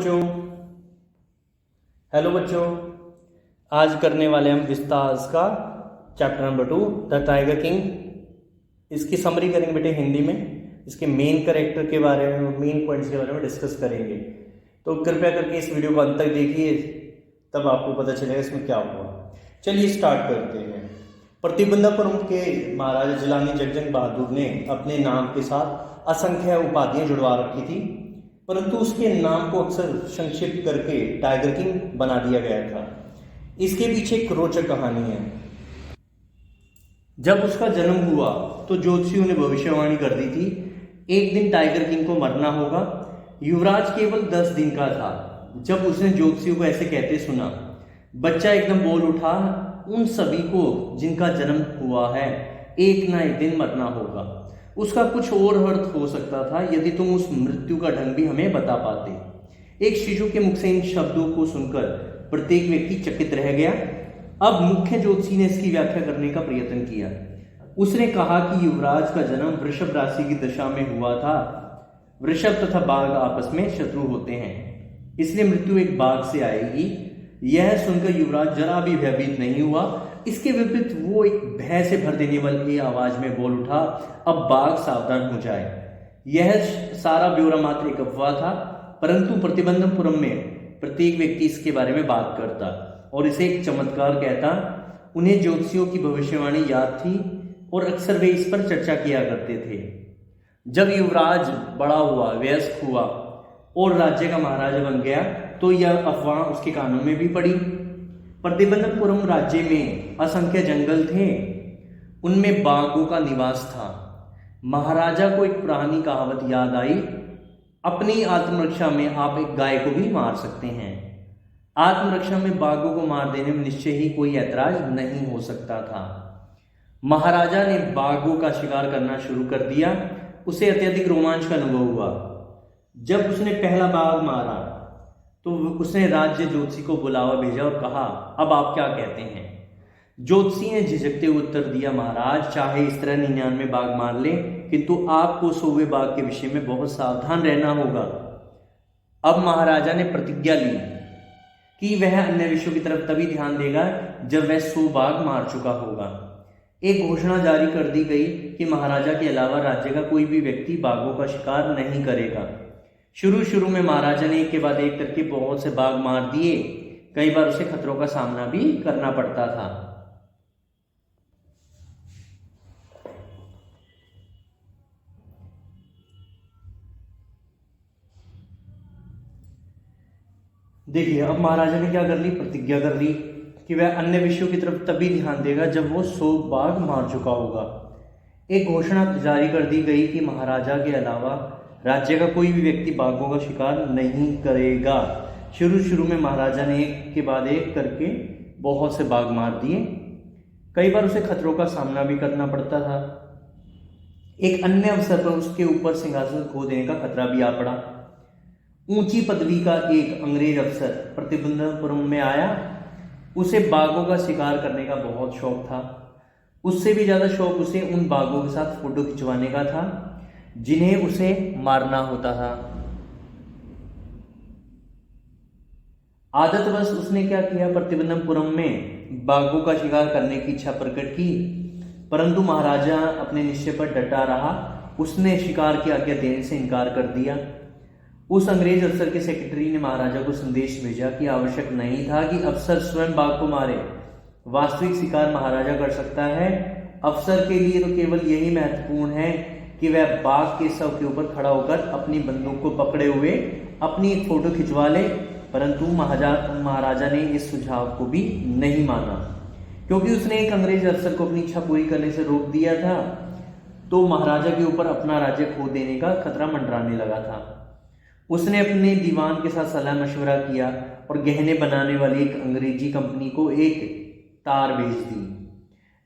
बच्चों। हेलो बच्चों, आज करने वाले हम विस्तास का chapter number 2 the tiger king. इसकी समरी करेंगे बेटे हिंदी में। इसके मेन कैरेक्टर के बारे में, मेन पॉइंट्स के बारे में डिस्कस करेंगे। तो कृपया करके इस वीडियो को अंत तक देखिए, तब आपको पता चलेगा इसमें क्या हुआ। चलिए स्टार्ट करते हैं। प्रतिबंधापुरम के महाराजा जिलानी जगजंग बहादुर ने अपने नाम के साथ असंख्य उपाधियां जुड़वा रखी थी, परंतु उसके नाम को अक्सर संक्षिप्त करके टाइगर किंग बना दिया गया था। इसके पीछे एक रोचक कहानी है। जब उसका जन्म हुआ तो ज्योतिषियों ने भविष्यवाणी कर दी थी, एक दिन टाइगर किंग को मरना होगा। युवराज केवल 10 दिन का था जब उसने ज्योतिषियों को ऐसे कहते सुना। बच्चा एकदम बोल उठा, उन सभी को जिनका जन्म हुआ है एक ना एक दिन मरना होगा। उसका कुछ और अर्थ हो सकता था यदि तुम उस मृत्यु का ढंग भी हमें बता पाते। एक शिशु के मुख से इन शब्दों को सुनकर प्रत्येक व्यक्ति चकित रह गया। अब मुख्य ज्योतिषी ने इसकी व्याख्या करने का प्रयत्न किया। उसने कहा कि युवराज का जन्म वृषभ राशि की दशा में हुआ था। वृषभ तथा बाघ आपस में शत्रु होते हैं, इसलिए मृत्यु एक बाघ से आएगी। यह सुनकर युवराज जरा भी भयभीत नहीं हुआ। इसके विपरीत वो एक भय से भर देने वाली आवाज में बोल उठा, अब बाघ सावधान हो जाए। यह सारा ब्यौरा मात्र एक अफवाह था, परंतु प्रतिबंधपुरम में प्रत्येक व्यक्ति इसके बारे में बात करता और इसे एक चमत्कार कहता। उन्हें ज्योतिषियों की भविष्यवाणी याद थी और अक्सर वे इस पर चर्चा किया करते थे। जब युवराज बड़ा हुआ, वयस्क हुआ और राज्य का महाराजा बन गया तो यह अफवाह उसके कानों में भी पड़ी। प्रतिबंधपुरम राज्य में असंख्य जंगल थे, उनमें बाघों का निवास था। महाराजा को एक पुरानी कहावत याद आई, अपनी आत्मरक्षा में आप एक गाय को भी मार सकते हैं। आत्मरक्षा में बाघों को मार देने में निश्चय ही कोई ऐतराज नहीं हो सकता था। महाराजा ने बाघों का शिकार करना शुरू कर दिया। उसे अत्यधिक रोमांच का अनुभव हुआ। जब उसने पहला बाघ मारा तो उसने राज्य ज्योतिषी को बुलावा भेजा और कहा, अब आप क्या कहते हैं? ज्योतिषी ने झिझकते हुए उत्तर दिया, महाराज चाहे इस तरह 99 बाघ मार ले, किंतु आपको 100वें बाघ के विषय में बहुत सावधान रहना होगा। अब महाराजा ने प्रतिज्ञा ली कि वह अन्य विषयों की तरफ तभी ध्यान देगा जब वह 100 बाघ मार चुका होगा। एक घोषणा जारी कर दी गई कि महाराजा के अलावा राज्य का कोई भी व्यक्ति बाघों का शिकार नहीं करेगा। शुरू में महाराजा ने एक के बाद एक करके बहुत से बाघ मार दिए। कई बार उसे खतरों का सामना भी करना पड़ता था। देखिए, अब महाराजा ने क्या कर ली, प्रतिज्ञा कर ली कि वह अन्य विषयों की तरफ तभी ध्यान देगा जब वो 100 बाघ मार चुका होगा। एक घोषणा जारी कर दी गई कि महाराजा के अलावा राज्य का कोई भी व्यक्ति बाघों का शिकार नहीं करेगा। शुरू में महाराजा ने एक के बाद एक करके बहुत से बाघ मार दिए। कई बार उसे खतरों का सामना भी करना पड़ता था। एक अन्य अवसर पर उसके ऊपर सिंहासन खो देने का खतरा भी आ पड़ा। ऊंची पदवी का एक अंग्रेज अफसर प्रतिबंधपुरम में आया। उसे बाघों का शिकार करने का बहुत शौक था। उससे भी ज्यादा शौक उसे उन बाघों के साथ फोटो खिंचवाने का था जिन्हें उसे मारना होता था। आदतवश उसने क्या किया, प्रतिबंधपुरम में बाघों का शिकार करने की इच्छा प्रकट की, परंतु महाराजा अपने निश्चय पर डटा रहा। उसने शिकार की आज्ञा देने से इनकार कर दिया। उस अंग्रेज अफसर के सेक्रेटरी ने महाराजा को संदेश भेजा कि आवश्यक नहीं था कि अफसर स्वयं बाघ को मारे। वास्तविक शिकार महाराजा कर सकता है। अफसर के लिए तो केवल यही महत्वपूर्ण है कि वह बाघ के शव के ऊपर खड़ा होकर अपनी बंदूक को पकड़े हुए अपनी एक फोटो खिंचवा ले। परंतु महाराजा ने इस सुझाव को भी नहीं माना, क्योंकि उसने एक अंग्रेज अफसर को अपनी इच्छा पूरी करने से रोक दिया था। तो महाराजा के ऊपर अपना राज्य खो देने का खतरा मंडराने लगा था। उसने अपने दीवान के साथ सलाह मशवरा किया और गहने बनाने वाली एक अंग्रेजी कंपनी को एक तार भेज दी।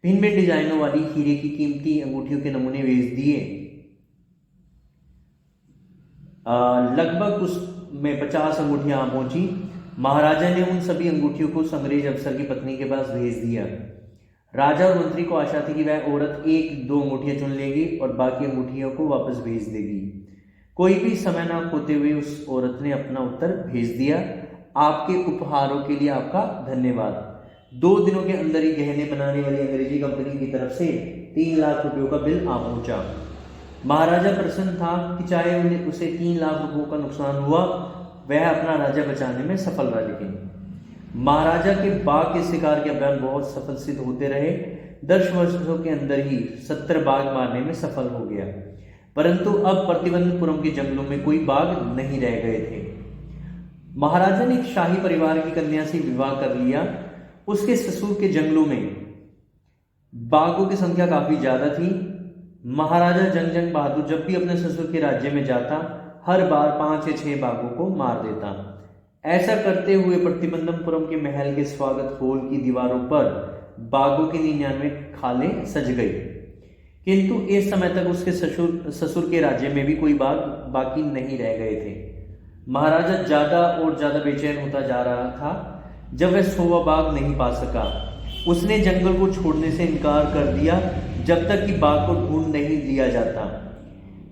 भिन्न भिन्न डिजाइनों वाली हीरे की कीमती अंगूठियों के नमूने भेज दिए। लगभग उसमें 50 अंगूठियां आ पहुंची। महाराजा ने उन सभी अंगूठियों को अंग्रेज अफसर की पत्नी के पास भेज दिया। राजा और मंत्री को आशा थी कि वह औरत 1-2 अंगूठियां चुन लेगी और बाकी अंगूठियों को वापस भेज देगी। कोई भी समय ना खोते हुए उस औरत ने अपना उत्तर भेज दिया, आपके उपहारों के लिए आपका धन्यवाद। 2 दिनों के अंदर ही गहने बनाने वाली अंग्रेजी कंपनी की तरफ से 3 लाख रुपयों का बिल आ पहुंचा। महाराजा प्रसन्न था कि चाहे उसे 3 लाख रुपयों का नुकसान हुआ, वह अपना राज्य बचाने में सफल रहा। लेकिन महाराजा के बाघ के शिकार के अभियान बहुत सफल सिद्ध होते रहे। 10 वर्षों के अंदर ही 70 बाघ मारने में सफल हो गया, परंतु अब प्रतिबंधपुरम के जंगलों में कोई बाघ नहीं रह गए थे। महाराजा ने एक शाही परिवार की कन्या से विवाह कर लिया। उसके ससुर के जंगलों में बाघों की संख्या काफी ज्यादा थी। महाराजा जंग बहादुर जब भी अपने ससुर के राज्य में जाता, हर बार 5 या 6 बाघों को मार देता। ऐसा करते हुए प्रतिबंधपुरम के महल के स्वागत हॉल की दीवारों पर बाघों की 99 खालें सज गई, किंतु इस समय तक उसके ससुर के राज्य में भी कोई बाघ बाकी नहीं रह गए थे। महाराजा ज्यादा और ज्यादा बेचैन होता जा रहा था। जब वह 100वां बाघ नहीं पा सका, उसने जंगल को छोड़ने से इनकार कर दिया जब तक कि बाघ को ढूंढ नहीं लिया जाता।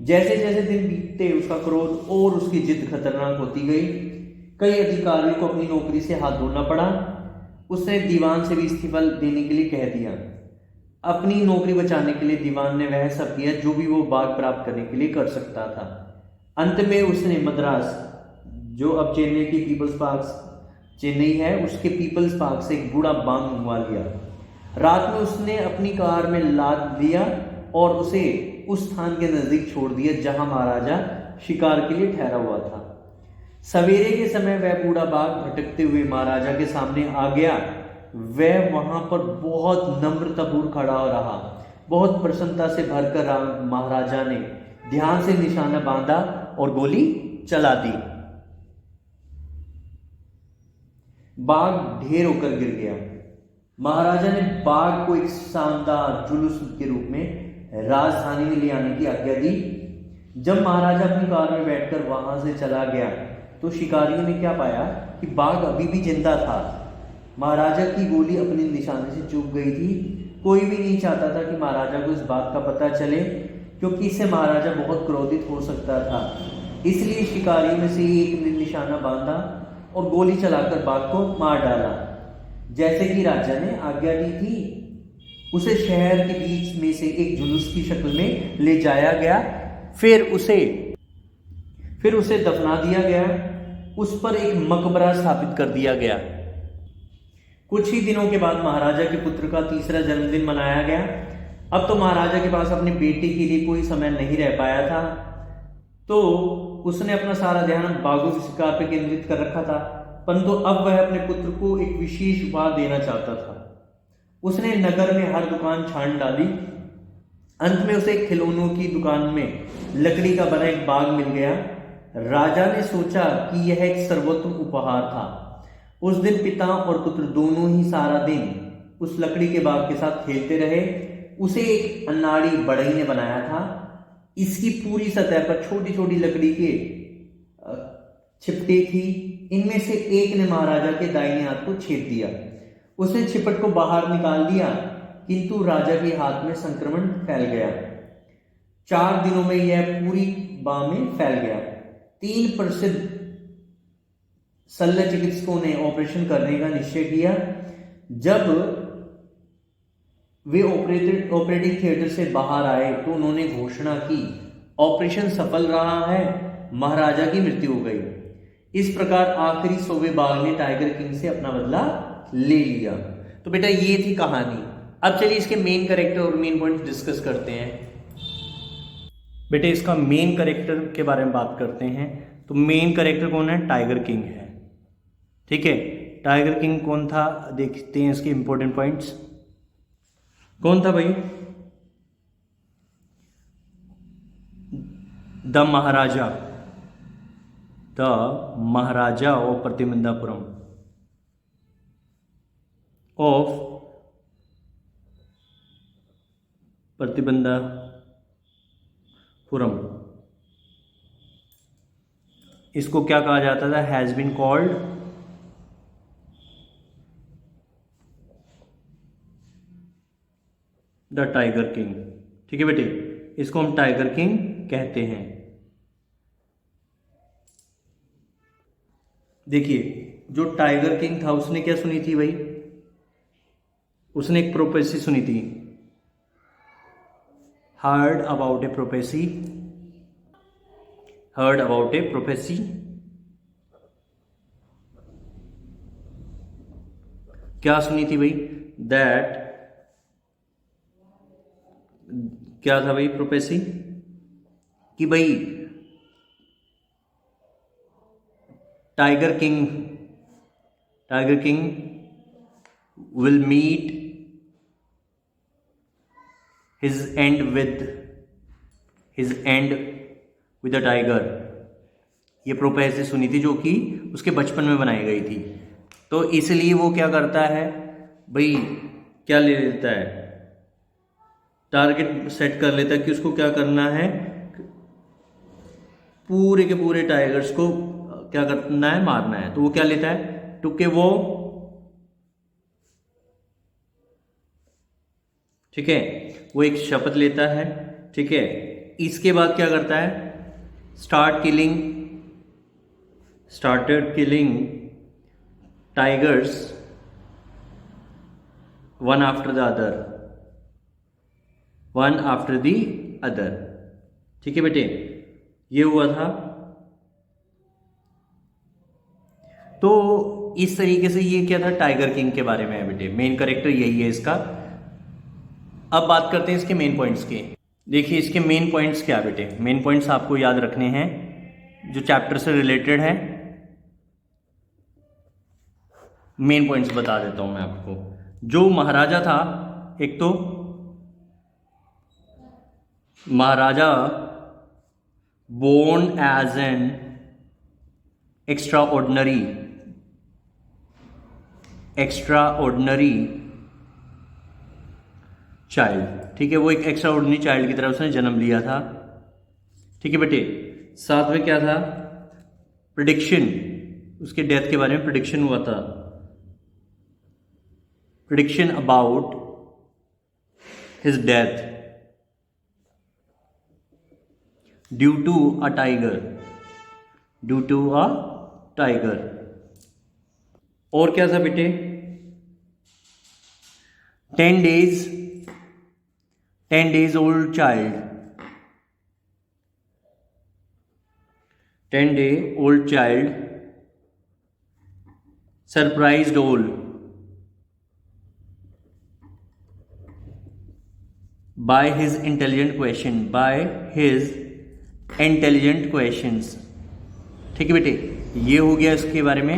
जैसे जैसे दिन बीतते उसका क्रोध और उसकी जिद खतरनाक होती गई। कई अधिकारियों को अपनी नौकरी से हाथ धोना पड़ा। उसने दीवान से भी इस्तीफा देने के लिए कह दिया। अपनी नौकरी बचाने के लिए दीवान ने वह सब किया जो भी वो बाघ प्राप्त करने के लिए कर सकता था। अंत में उसने मद्रास, जो अब चेन्नई की पीपल्स पार्क चेन्नई है, उसके पीपल्स पार्क से एक बूढ़ा बाघ मंगवा लिया। रात में उसने अपनी कार में लाद दिया और उसे उस स्थान के नजदीक छोड़ दिया जहां महाराजा शिकार के लिए ठहरा हुआ था। सवेरे के समय वह बूढ़ा बाघ भटकते हुए महाराजा के सामने आ गया। वह वहां पर बहुत नम्रतापूर्वक खड़ा रहा। बहुत प्रसन्नता से भरकर महाराजा ने ध्यान से निशाना बांधा और गोली चला दी। बाघ ढेर होकर गिर गया। महाराजा ने बाघ को एक शानदार जुलूस के रूप में राजधानी में ले आने की आज्ञा दी। जब महाराजा अपनी कार में बैठकर वहां से चला गया तो शिकारियों ने क्या पाया कि बाघ अभी भी जिंदा था। महाराजा की गोली अपने निशाने से चूक गई थी। कोई भी नहीं चाहता था कि महाराजा को इस बात का पता चले, क्योंकि इससे महाराजा बहुत क्रोधित हो सकता था। इसलिए शिकारियों में से एक ने निशाना बांधा और गोली चलाकर बाघ को मार डाला। जैसे कि राजा ने आज्ञा दी थी, उसे शहर के बीच में से एक जुलूस की शक्ल में ले जाया गया। फिर उसे दफना दिया गया। उस पर एक मकबरा स्थापित कर दिया गया। कुछ ही दिनों के बाद महाराजा के पुत्र का 3रा जन्मदिन मनाया गया। अब तो महाराजा के पास अपनी बेटी के लिए कोई समय नहीं रह पाया था, तो उसने अपना सारा ध्यान बाघों के शिकार पर केंद्रित कर रखा था। परंतु अब वह अपने पुत्र को एक विशेष उपहार देना चाहता था। उसने नगर में हर दुकान छान डाली। अंत में उसे एक खिलौनों की दुकान में लकड़ी का बना एक बाघ मिल गया। राजा ने सोचा कि यह एक सर्वोत्तम उपहार था। उस दिन पिता और पुत्र दोनों ही सारा दिन उस लकड़ी के बाघ के साथ खेलते रहे। उसे एक अनाड़ी बढ़ई ने बनाया था। इसकी पूरी सतह पर छोटी छोटी लकड़ी के छिपटे थी। इनमें से एक ने महाराजा के दाहिने हाथ को छेद दिया। उसने छिपट को बाहर निकाल दिया, किंतु राजा के हाथ में संक्रमण फैल गया। 4 दिनों में यह पूरी बाह में फैल गया। 3 प्रसिद्ध शल्य चिकित्सकों ने ऑपरेशन करने का निश्चय किया। जब वे ऑपरेटिंग थिएटर से बाहर आए तो उन्होंने घोषणा की, ऑपरेशन सफल रहा है, महाराजा की मृत्यु हो गई। इस प्रकार आखिरी 100वें बाघ ने टाइगर किंग से अपना बदला ले लिया। तो बेटा ये थी कहानी। अब चलिए इसके मेन कैरेक्टर और मेन पॉइंट डिस्कस करते हैं। बेटे इसका मेन कैरेक्टर के बारे में बात करते हैं। तो मेन कैरेक्टर कौन है? टाइगर किंग है। ठीक है, टाइगर किंग कौन था देखते हैं इसके इंपॉर्टेंट पॉइंट्स। कौन था भाई? द महाराजा ऑफ प्रतिबंधापुरम इसको क्या कहा जाता था? Has been called the tiger king. ठीक है बेटे, इसको हम टाइगर किंग कहते हैं। देखिए जो टाइगर किंग था उसने क्या सुनी थी भाई, उसने एक प्रोपेसी सुनी थी, heard about a prophecy, heard about a prophecy, क्या सुनी थी भाई, दैट, क्या था भाई प्रोपेसी, कि भाई tiger king will meet his end with a tiger। ये प्रोपेसी सुनी थी जो कि उसके बचपन में बनाई गई थी। तो इसलिए वो क्या करता है भाई, क्या ले लेता है, टारगेट सेट कर लेता है कि उसको क्या करना है, पूरे के पूरे टाइगर्स को क्या करना है, मारना है। तो वो क्या लेता है, टुके वो, ठीक है, वो एक शपथ लेता है, ठीक है। इसके बाद क्या करता है, started killing tigers one after the other, ठीक है बेटे, ये हुआ था। तो इस तरीके से ये क्या था, टाइगर किंग के बारे में है बेटे, मेन कैरेक्टर यही है इसका। अब बात करते हैं इसके मेन पॉइंट्स के। देखिए इसके मेन पॉइंट्स क्या बेटे, मेन पॉइंट्स आपको याद रखने हैं जो चैप्टर से रिलेटेड है। मेन पॉइंट्स बता देता हूं मैं आपको। जो महाराजा था, एक तो maharaja born as an extraordinary child, ठीक है, वो एक एक्स्ट्रा ऑर्डिनरी चाइल्ड की तरह उसने जन्म लिया था, ठीक है बेटे। साथ में क्या था, प्रेडिक्शन, उसके डेथ के बारे में प्रेडिक्शन हुआ था, prediction about his death due to a tiger. और क्या था बेटे, 10 days old child, 10-day old child surprised all by his intelligent questions, ठीक है बेटे। ये हो गया इसके बारे में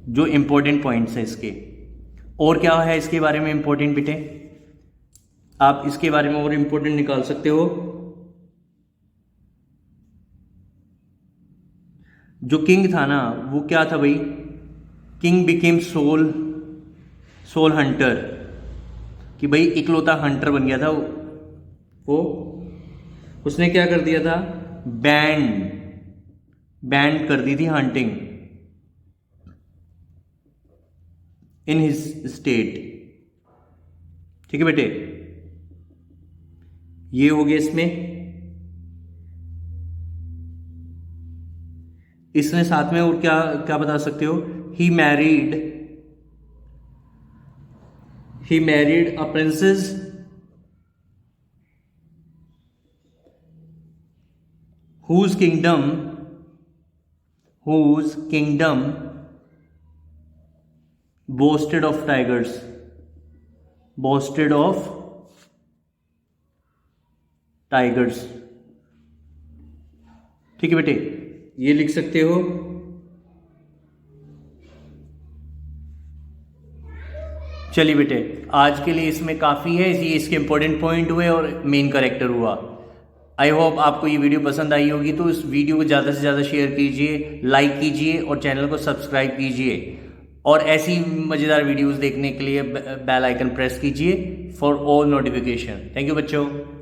जो इंपॉर्टेंट पॉइंट्स है इसके। और क्या है इसके बारे में इंपॉर्टेंट बेटे, आप इसके बारे में और इंपॉर्टेंट निकाल सकते हो। जो किंग था ना, वो क्या था भाई, किंग बिकेम सोल हंटर, कि भाई इकलौता हंटर बन गया था वो। उसने क्या कर दिया था, बैंड कर दी थी हंटिंग इन हिज स्टेट, ठीक है बेटे। ये हो गया इसमें। इसने साथ में और क्या क्या बता सकते हो, he married a princess whose kingdom boasted of tigers, ठीक है बेटे, ये लिख सकते हो। चलिए बेटे, आज के लिए इसमें काफ़ी है, ये इसके इंपॉर्टेंट पॉइंट हुए और मेन कैरेक्टर हुआ। आई होप आपको ये वीडियो पसंद आई होगी, तो इस वीडियो को ज़्यादा से ज़्यादा शेयर कीजिए, लाइक कीजिए और चैनल को सब्सक्राइब कीजिए। और ऐसी मज़ेदार वीडियोस देखने के लिए बेल आइकन प्रेस कीजिए for all notification. Thank you बच्चों।